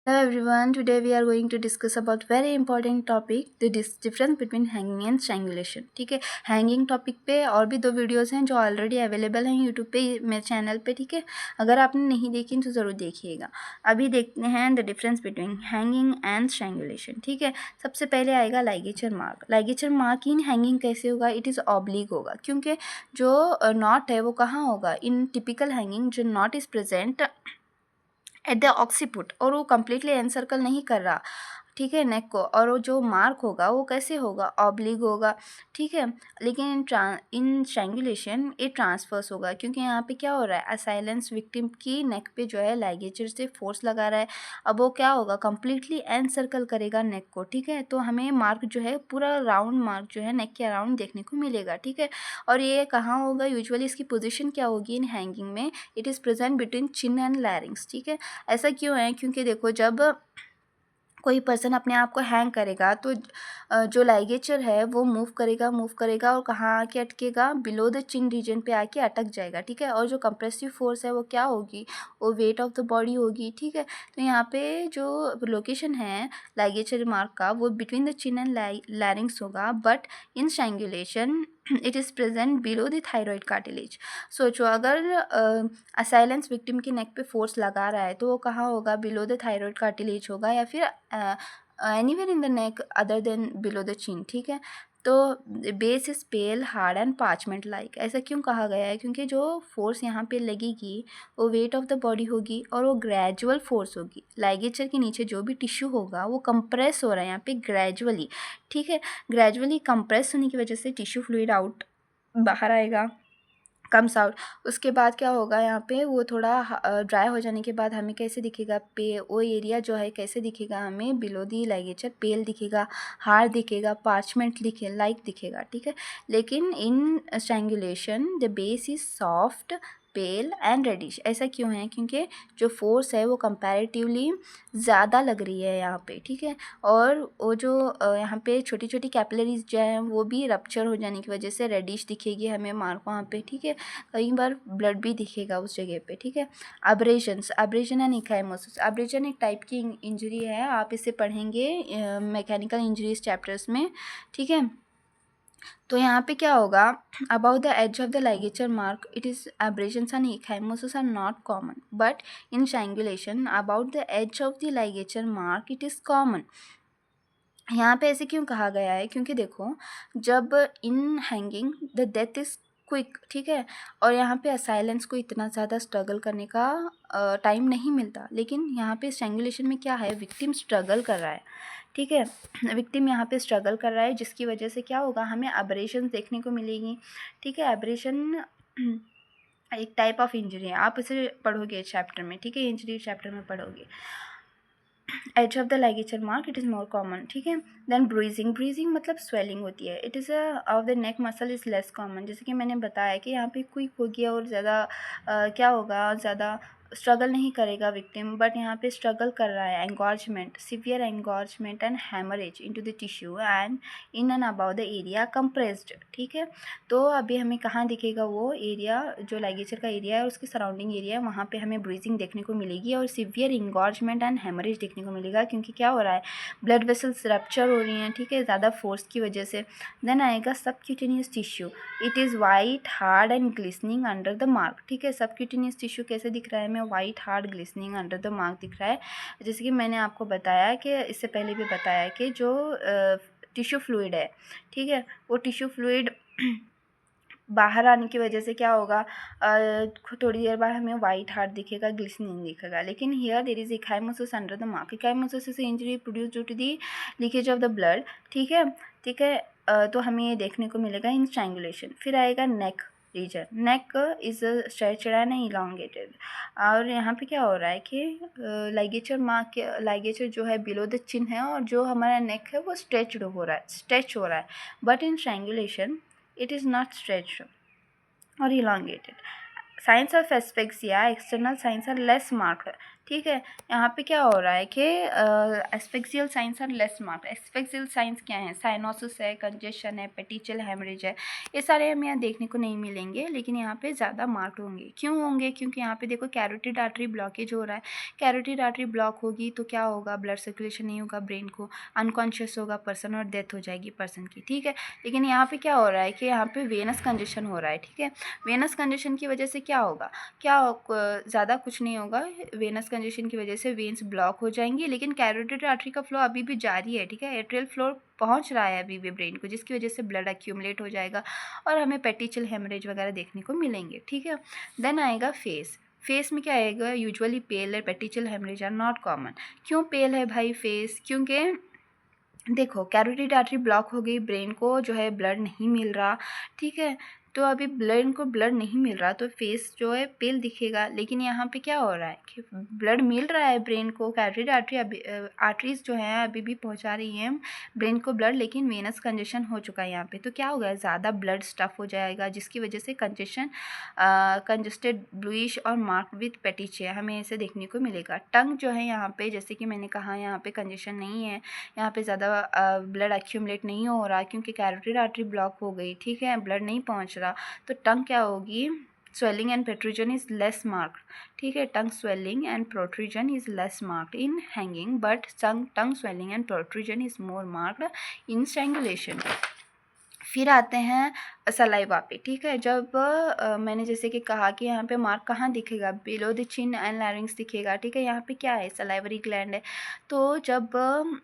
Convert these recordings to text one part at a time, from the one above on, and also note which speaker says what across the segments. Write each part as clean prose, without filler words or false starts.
Speaker 1: Hello everyone, today we are going to discuss about very important topic the difference between hanging and strangulation. ठीक है, hanging topic पे और भी दो videos हैं जो ऑलरेडी अवेलेबल हैं यूट्यूब पे मेरे चैनल पे. ठीक है, अगर आपने नहीं देखी तो ज़रूर देखिएगा. अभी देखते हैं the difference between hanging and strangulation. ठीक है, सबसे पहले आएगा ligature mark. Ligature mark in hanging कैसे होगा, इट इज़ ऑब्लिक होगा क्योंकि जो नॉट है वो कहाँ होगा, इन टिपिकल हैंगिंग जो knot is present at the occiput और वो कम्प्लीटली एनसर्कल नहीं कर रहा. ठीक है, नेक को, और वो जो मार्क होगा वो कैसे होगा, ऑब्लिक होगा. ठीक है, लेकिन इन स्ट्रैंगुलेशन ये ट्रांसफर्स होगा क्योंकि यहाँ पे क्या हो रहा है, असाइलेंस विक्टिम की नेक पे जो है लाइगेचर से फोर्स लगा रहा है. अब वो क्या होगा, कम्प्लीटली एनसर्कल करेगा नेक को. ठीक है, तो हमें मार्क जो है पूरा राउंड मार्क जो है नेक के अराउंड देखने को मिलेगा. ठीक है, और ये कहाँ होगा, यूजुअली इसकी पोजिशन क्या होगी इन हैंगिंग में, it is present between chin and लैरिंग्स. ठीक है, ऐसा क्यों है, क्योंकि देखो जब कोई पर्सन अपने आप को हैंग करेगा तो जो लाइगेचर है वो मूव करेगा और कहाँ आके अटकेगा, बिलो द चिन रीजन पे आके अटक जाएगा. ठीक है, और जो कंप्रेसिव फोर्स है वो क्या होगी, वो वेट ऑफ द बॉडी होगी. ठीक है, तो यहाँ पे जो लोकेशन है लाइगेचर मार्क का वो between the chin and larynx होगा, but in strangulation it is present below the thyroid cartilage. सोचो अगर असाइलेंस विक्टिम की नेक पे फोर्स लगा रहा है तो वो कहाँ होगा, बिलो द थायरॉइड कार्टिलेज होगा या फिर anywhere in the neck other than below the chin. ठीक है, तो base is pail hard and parchment like. ऐसा क्यों कहा गया है, क्योंकि जो फोर्स यहाँ पे लगेगी वो वेट ऑफ द बॉडी होगी और वो ग्रेजुअल फोर्स होगी. लाइगेचर के नीचे जो भी टिश्यू होगा वो कंप्रेस हो रहा है यहाँ पे ग्रेजुअली. ठीक है, ग्रेजुअली कंप्रेस होने की वजह से टिश्यू फ्लूइड आउट बाहर आएगा, कम्स आउट. उसके बाद क्या होगा, यहाँ पे वो थोड़ा ड्राई हो जाने के बाद हमें कैसे दिखेगा, पे वो एरिया जो है कैसे दिखेगा, हमें बिलो दी लाइगेचर पेल दिखेगा, हार्ड दिखेगा, पार्चमेंट दिखे लाइक दिखेगा. ठीक है, लेकिन in strangulation the base is soft pale and reddish. ऐसा क्यों है, क्योंकि जो फोर्स है वो कंपैरेटिवली ज़्यादा लग रही है यहाँ पे. ठीक है, और वो जो यहाँ पे छोटी छोटी कैपिलरीज जो हैं वो भी रप्चर हो जाने की वजह से रेडिश दिखेगी हमें मार्क वहाँ पे. ठीक है, कई बार ब्लड भी दिखेगा उस जगह पे. ठीक है, अब्रेशंस, अब्रेशन एंड इक्काइमोसिस. अब्रेशन एक टाइप की इंजरी है, आप इसे पढ़ेंगे मैकेनिकल इंजरीज चैप्टर्स में. ठीक है, तो यहाँ पे क्या होगा, about the edge of the ligature mark it is abrasions and ecchymosis are not common, but in strangulation about the edge of the ligature mark it is common. यहाँ पे ऐसे क्यों कहा गया है, क्योंकि देखो जब in hanging the death is quick. ठीक है, और यहाँ पे असाइलेंस को इतना ज़्यादा स्ट्रगल करने का टाइम नहीं मिलता, लेकिन यहाँ पे स्ट्रैंगुलेशन में क्या है, विक्टिम स्ट्रगल कर रहा है. ठीक है, विक्टिम यहाँ पे स्ट्रगल कर रहा है जिसकी वजह से क्या होगा, हमें अब्रेशन देखने को मिलेगी. ठीक है, अब्रेशन एक टाइप ऑफ इंजरी है, आप इसे पढ़ोगे चैप्टर में. ठीक है, इंजरी चैप्टर में पढ़ोगे. Edge of the ligature mark it is more common. ठीक है, देन ब्रूइजिंग. ब्रूइजिंग मतलब स्वेलिंग होती है. It is of the neck muscle is less common. जैसे कि मैंने बताया कि यहाँ पे क्विक हो गया और ज़्यादा क्या होगा, ज़्यादा स्ट्रगल नहीं करेगा विक्टिम, बट यहाँ पे स्ट्रगल कर रहा है. Engorgement, severe engorgement and haemorrhage into the tissue and in and about the area compressed. ठीक है, तो अभी हमें कहाँ दिखेगा, वो एरिया जो लाइगेचर का एरिया है उसके सराउंडिंग एरिया है, वहाँ पे हमें ब्रूइजिंग देखने को मिलेगी और सिवियर इंगॉर्जमेंट एंड हेमरेज देखने को मिलेगा, क्योंकि क्या हो रहा है, ब्लड वेसल्स रप्चर हो रही हैं. ठीक है, ज़्यादा फोर्स की वजह से. देन आएगा subcutaneous tissue. It is white hard and glistening under the mark. ठीक है, सबक्यूटेनियस टिश्यू कैसे दिख रहा है, हमें white hard glistening under the mark दिख रहा है. जैसे कि मैंने आपको बताया कि इससे पहले भी बताया कि जो टिश्यू फ्लूइड है, ठीक है, वो टिश्यू फ्लूइड बाहर आने की वजह से क्या होगा, थोड़ी देर बाद हमें वाइट हार्ट दिखेगा, ग्लिसनिंग दिखेगा. लेकिन here there is ecchymosis under the mark. Ecchymosis is injury produce due to the leakage of the blood. ठीक है, ठीक है, तो हमें ये देखने को मिलेगा इन स्ट्रैंगुलेशन. फिर आएगा neck region. Neck is stretched and elongated. और यहाँ पे क्या हो रहा है कि लाइगेचर मार्क, लाइगेचर जो है बिलो द चिन है और जो हमारा नेक है वो स्ट्रेच हो रहा है. But in strangulation it is not stretched or elongated. Signs of asphyxia, external signs are less marked. ठीक है। यहाँ पे क्या हो रहा है कि एस्फिक्सियल साइंस और लेस मार्क। एस्फिक्सियल साइंस क्या है? साइनोसिस है, कंजेशन है, पेटिचल हेमरेज है, ये सारे हमें यहाँ देखने को नहीं मिलेंगे, लेकिन यहाँ पे ज़्यादा मार्क होंगे। क्यों होंगे? क्योंकि यहाँ पे देखो कैरोटिड आर्टरी ब्लॉकेज हो रहा है। कैरोटिड आर्टरी ब्लॉक होगी तो क्या होगा? ब्लड सर्कुलेशन नहीं होगा ब्रेन को, अनकॉन्शियस होगा पर्सन और डेथ हो जाएगी पर्सन की। ठीक है। लेकिन यहाँ पे क्या हो रहा है कि यहाँ पे वेनस कंजेशन हो रहा है। ठीक है। वेनस कंजेशन की वजह से क्या होगा? ज़्यादा कुछ नहीं होगा। वेनस कंजेशन की वजह से वेन्स ब्लॉक हो जाएंगी, लेकिन कैरोटिड आर्टरी का फ्लो अभी भी जारी है। ठीक है। एट्रियल फ्लो पहुंच रहा है अभी भी ब्रेन को, जिसकी वजह से ब्लड एक्यूमुलेट हो जाएगा और हमें पेटिचल हेमरेज वगैरह देखने को मिलेंगे। ठीक है। देन आएगा फेस। फेस में क्या आएगा? यूजुअली पेल है, पेटिचल हेमरेज आर नॉट कॉमन। क्यों पेल है भाई फेस? क्योंकि देखो कैरोटिड आर्टरी ब्लॉक हो गई, ब्रेन को जो है ब्लड नहीं मिल रहा। ठीक है। तो अभी ब्रेन को ब्लड नहीं मिल रहा तो फेस जो है पेल दिखेगा। लेकिन यहाँ पे क्या हो रहा है कि ब्लड मिल रहा है ब्रेन को, कैरोटिड आर्टरी अभी आर्टरीज जो है अभी भी पहुँचा रही हैं ब्रेन को ब्लड, लेकिन वेनस कंजेशन हो चुका है यहाँ पे। तो क्या होगा? ज़्यादा ब्लड स्टफ हो जाएगा, जिसकी वजह से कंजेस्टेड ब्लूइश और मार्क विथ पेटिचिया हमें ऐसे देखने को मिलेगा। टंग जो है यहाँ पे, जैसे कि मैंने कहा, यहाँ पे कंजेशन नहीं है, यहाँ पे ज़्यादा ब्लड एक्यूमुलेट नहीं हो रहा क्योंकि कैरोटिड आर्टरी ब्लॉक हो गई। ठीक है। ब्लड नहीं पहुँच रहा तो टंग क्या होगी? Swelling and protrusion is less marked. ठीक है। Tongue swelling and protrusion is less marked in hanging, but tongue swelling and protrusion is more marked in strangulation. फिर आते हैं सलाइवा पे। ठीक है। जब मैंने जैसे कि कहा कि यहाँ पे मार्क कहाँ दिखेगा? बिलो द चिन एंड लैरिंग्स दिखेगा। ठीक है। यहाँ पे क्या है? सलाइवरी ग्लैंड है। तो जब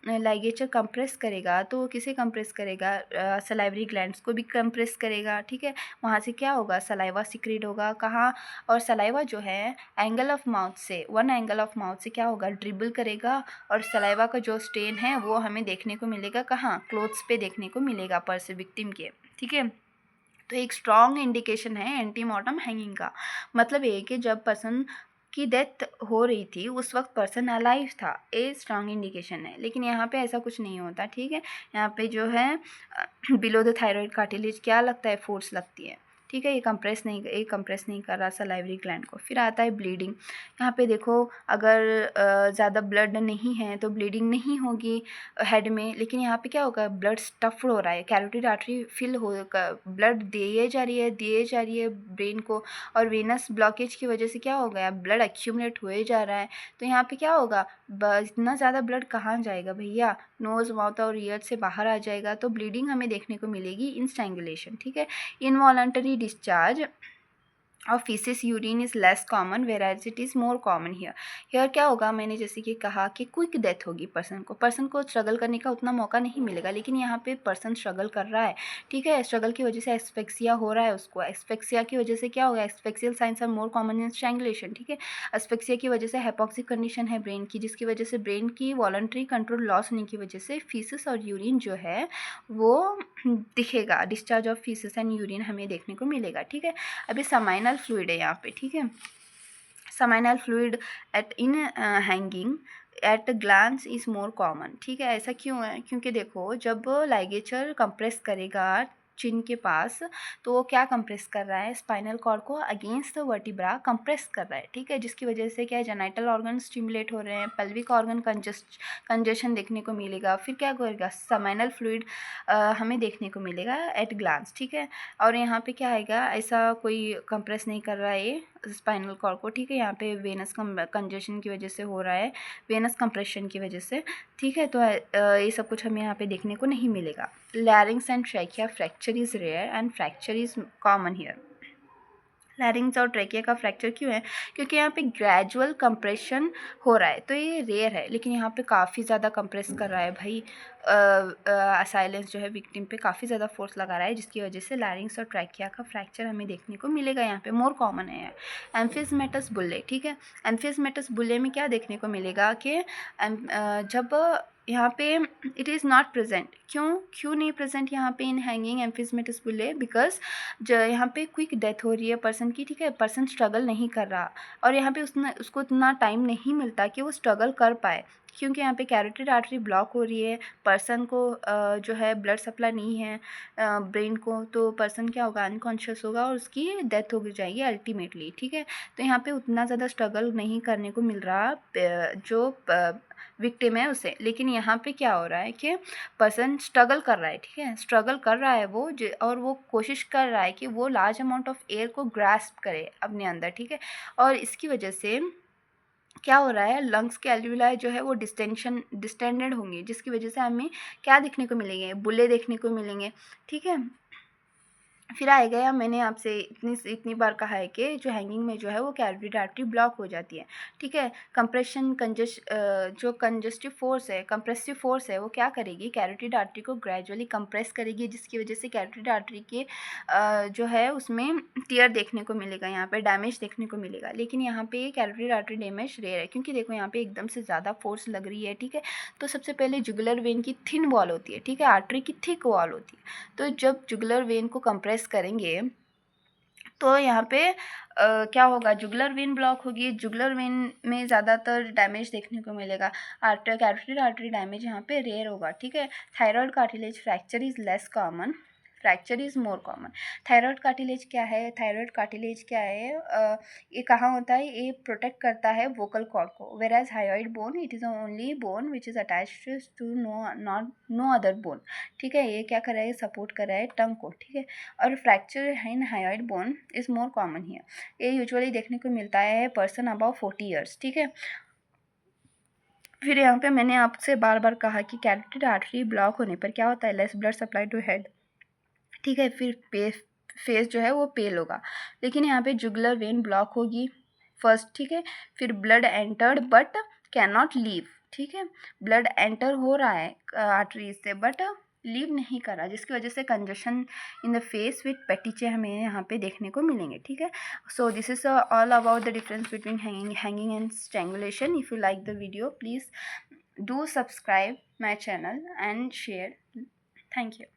Speaker 1: लाइगेचर कंप्रेस करेगा तो किसे कंप्रेस करेगा? सलाइवरी ग्लैंड्स को भी कंप्रेस करेगा। ठीक है। वहाँ से क्या होगा? सलाइवा सिक्रीट होगा। कहाँ? और सलाइवा जो है एंगल ऑफ माउथ से, वन एंगल ऑफ माउथ से क्या होगा? ड्रिबल करेगा और सलाइवा का जो स्टेन है वो हमें देखने को मिलेगा कहाँ? क्लोथ्स पे देखने को मिलेगा पर्स विक्टिम के। ठीक है। तो एक स्ट्रॉन्ग इंडिकेशन है एंटीमॉर्टम हैंगिंग का। मतलब ये कि जब पर्सन की डेथ हो रही थी उस वक्त पर्सन अलाइव था, ये स्ट्रॉन्ग इंडिकेशन है। लेकिन यहाँ पे ऐसा कुछ नहीं होता। ठीक है। यहाँ पे जो है बिलो द थायराइड कार्टिलेज क्या लगता है? फोर्स लगती है। ठीक है। ये कंप्रेस नहीं कर रहा सलाइवरी ग्लैंड को। फिर आता है ब्लीडिंग। यहाँ पे देखो अगर ज़्यादा ब्लड नहीं है तो ब्लीडिंग नहीं होगी हेड में, लेकिन यहाँ पे क्या होगा? ब्लड स्टफ्ड हो रहा है, कैरोटिड आर्टरी फिल हो, ब्लड दिए जा रही है ब्रेन को, और वेनस ब्लॉकेज की वजह से क्या हो गया? ब्लड एक्यूमुलेट हुए जा रहा है। तो यहाँ पे क्या होगा? इतना ज़्यादा ब्लड कहाँ जाएगा भैया? नोज़, माउथ और ईयर से बाहर आ जाएगा। तो ब्लीडिंग हमें देखने को मिलेगी इन स्ट्रैंगुलेशन। ठीक है। इनवॉलंटरी डिस्चार्ज और faeces urine is less common whereas it is more common here क्या होगा? मैंने जैसे कि कहा कि क्विक डेथ होगी पर्सन को स्ट्रगल करने का उतना मौका नहीं मिलेगा, लेकिन यहाँ पे पर्सन स्ट्रगल कर रहा है। ठीक है। स्ट्रगल की वजह से एस्फेक्सिया हो रहा है उसको। एस्फेक्सिया की वजह से क्या होगा? Asphyxial signs are more common in strangulation. ठीक है। एस्फेक्सिया की वजह से हाइपोक्सिक कंडीशन है ब्रेन की, जिसकी वजह से ब्रेन की वॉलंटरी कंट्रोल लॉस होने की वजह से फीसिस और यूरिन जो है वो दिखेगा। Discharge of faeces and urine हमें देखने को मिलेगा। ठीक है। अभी समाइनल फ्लूइड है यहाँ पे। ठीक है। Seminal fluid at in hanging at glans is more common. ठीक है। ऐसा क्यों है? क्योंकि देखो जब लाइगेचर कंप्रेस करेगा चिन के पास तो वो क्या कंप्रेस कर रहा है? स्पाइनल कॉर्ड को अगेंस्ट द वर्टिब्रा कंप्रेस कर रहा है। ठीक है। जिसकी वजह से क्या है? जेनाइटल ऑर्गन स्टिमुलेट हो रहे हैं, पेल्विक ऑर्गन कंजेशन देखने को मिलेगा। फिर क्या करेगा? समाइनल फ्लूइड हमें देखने को मिलेगा एट ग्लांस। ठीक है। और यहाँ पे क्या आएगा? ऐसा कोई कंप्रेस नहीं कर रहा है ये स्पाइनल कॉर्ड को। ठीक है। यहाँ पे वेनस कंजेशन की वजह से हो रहा है, वेनस कंप्रेशन की वजह से। ठीक है। तो ये सब कुछ हमें यहाँ पे देखने को नहीं मिलेगा। Larynx and trachea fracture is rare and fracture is common here. Larynx और ट्रैकिया का फ्रैक्चर क्यों है? क्योंकि यहाँ पे ग्रेजुअल कंप्रेशन हो रहा है, तो ये रेयर है। लेकिन यहाँ पे काफ़ी ज़्यादा कंप्रेस कर रहा है भाई, साइलेंस जो है विक्टिम पे काफ़ी ज़्यादा फोर्स लगा रहा है, जिसकी वजह से लैरिंग्स और ट्रैकिया का फ्रैक्चर हमें देखने को मिलेगा। यहाँ पे मोर कॉमन है एम्फिज़मेटस बुल्ले। ठीक है। एम्फिज़मेटस बुल्ले में क्या देखने को मिलेगा कि जब यहाँ पे इट इज़ नॉट प्रेजेंट। क्यों नहीं प्रेजेंट यहाँ पे इन हैंगिंग एम्फिज़मेटस बुल्ले? बिकॉज जो यहाँ पे क्विक डेथ हो रही है पर्सन की, ठीक है, पर्सन स्ट्रगल नहीं कर रहा और यहाँ पे उसको उतना टाइम नहीं मिलता कि वो स्ट्रगल कर पाए, क्योंकि यहाँ पे कैरोटिड आर्टरी ब्लॉक हो रही है, पर्सन को जो है ब्लड सप्लाई नहीं है ब्रेन को, तो पर्सन क्या होगा, अनकॉन्शियस होगा और उसकी डेथ हो जाएगी अल्टीमेटली, ठीक है। तो यहाँ पे उतना ज़्यादा स्ट्रगल नहीं करने को मिल रहा जो विक्टिम है उसे, लेकिन यहाँ पे क्या हो रहा है कि पर्सन स्ट्रगल कर रहा है, ठीक है, स्ट्रगल कर रहा है वो और वो कोशिश कर रहा है कि वो लार्ज अमाउंट ऑफ एयर को ग्रास्प करे अपने अंदर, ठीक है। और इसकी वजह से क्या हो रहा है, लंग्स के एल्वियोलाई जो है वो डिस्टेंडेड होंगे, जिसकी वजह से हमें क्या देखने को मिलेंगे, बुल्ले देखने को मिलेंगे, ठीक है। फिर आए गया, मैंने आपसे इतनी बार कहा है कि जो हैंगिंग में जो है वो कैरोटिड आर्टरी ब्लॉक हो जाती है, ठीक है। कंप्रेशन जो कंजस्टिव फोर्स है, कंप्रेसिव फोर्स है, वो क्या करेगी, कैरोटिड आर्टरी को ग्रेजुअली कंप्रेस करेगी, जिसकी वजह से कैरोटिड आर्टरी के जो है उसमें टियर देखने को मिलेगा, यहाँ पे डैमेज देखने को मिलेगा। लेकिन यहाँ पे कैरोटिड आर्टरी डैमेज रेयर है, क्योंकि देखो यहाँ पे एकदम से ज़्यादा फोर्स लग रही है, ठीक है। तो सबसे पहले जुगुलर वेन की थिन वॉल होती है, ठीक है, आर्टरी की थिक वॉल होती है। तो जब जुगुलर वेन को कंप्रेस करेंगे तो यहाँ पे क्या होगा, जुगुलर वेन ब्लॉक होगी, जुगुलर वेन में ज़्यादातर डैमेज देखने को मिलेगा। कैरोटिड आर्टरी डैमेज यहाँ पे रेयर होगा, ठीक है। Thyroid cartilage fracture is less common, fracture is more common. Thyroid cartilage क्या है, थायराइड कार्टिलेज क्या है, ये कहाँ होता है, ये प्रोटेक्ट करता है वोकल कॉर्ड को, whereas hyoid bone it is only bone which is attached to no other bone, ठीक है। ये क्या कर रहा है, सपोर्ट कर रहा है टंग को, ठीक है। और fracture in hyoid bone is more common here, ये यूजुअली देखने को मिलता है पर्सन अबाउ 40 ईयर्स, ठीक है। फिर यहाँ पे मैंने आपसे बार बार कहा कि कैरोटिड आर्टरी ब्लॉक होने पर क्या होता है, less blood supply to head, ठीक है। फिर फेस जो है वो पेल होगा, लेकिन यहाँ पे जुगुलर वेन ब्लॉक होगी फर्स्ट, ठीक है। फिर blood entered but can not leave, ठीक है, ब्लड एंटर हो रहा है आर्टरीज से बट लीव नहीं कर रहा, जिसकी वजह से congestion in the face with petechiae हमें यहाँ पे देखने को मिलेंगे, ठीक है। So this is all about the difference between hanging and strangulation. If you like the video please do subscribe my channel and share. Thank you.